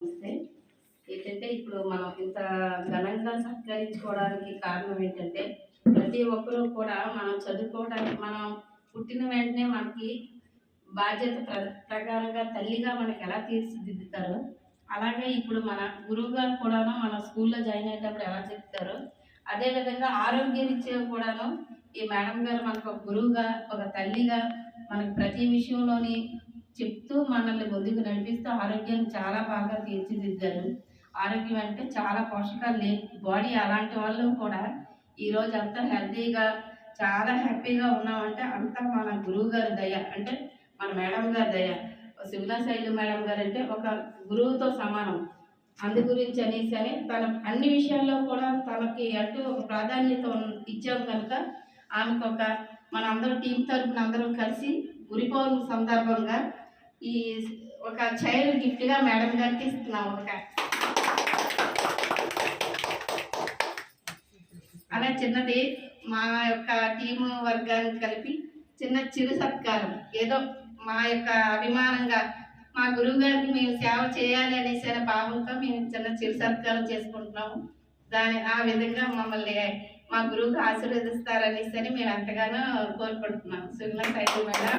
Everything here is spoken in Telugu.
నమస్తే. ఏంటంటే ఇప్పుడు మనం ఇంత ఘనంగా సత్కరించుకోవడానికి కారణం ఏంటంటే, ప్రతి ఒక్కరూ కూడా మనం చదువుకోవడానికి మనం పుట్టిన వెంటనే మనకి బాధ్యత ప్రకారంగా తల్లిగా మనకి ఎలా తీర్చిదిద్దుతారో, అలాగే ఇప్పుడు మన గురువుగారు కూడాను మన స్కూల్లో జాయిన్ అయ్యేటప్పుడు ఎలా చెప్తారో, అదేవిధంగా ఆరోగ్యరీత్యా కూడాను ఈ మేడం గారు మనకు ఒక గురువుగా, ఒక తల్లిగా మనకు ప్రతి విషయంలోని చెప్తూ మనల్ని ముందుకు నడిపిస్తూ ఆరోగ్యాన్ని చాలా బాగా తీర్చిదిద్దారు. ఆరోగ్యం అంటే చాలా పోషకాలు బాడీ అలాంటి వాళ్ళు కూడా ఈరోజు అంతా హెల్తీగా చాలా హ్యాపీగా ఉన్నామంటే అంతా మన గురువు గారి దయ. అంటే మన మేడం గారి దయ. శివనా శైలు మేడం గారు అంటే ఒక గురువుతో సమానం. అందు గురించి అని తన అన్ని విషయాల్లో కూడా తనకి అంటూ ఒక ప్రాధాన్యత ఇచ్చాం కనుక ఆమెకు ఒక మన అందరూ టీం తరఫున అందరం కలిసి గురి పౌర్ణమి సందర్భంగా ఈ ఒక చైల్డ్ గిఫ్ట్గా మేడం గారికి ఇస్తున్నాం. అలా చిన్నది మా యొక్క టీము వర్గాన్ని కలిపి చిరు సత్కారం, ఏదో మా యొక్క అభిమానంగా మా గురువు గారికి మేము సేవ చేయాలి అనేసి భావంతో మేము చిరు సత్కారం చేసుకుంటున్నాము. ఆ విధంగా మమ్మల్ని మా గురువుకి ఆశీర్వదిస్తారనేసి మేము ఎంతగానో కోరుకుంటున్నాం. సుగుణ సైకిల్ మేడం.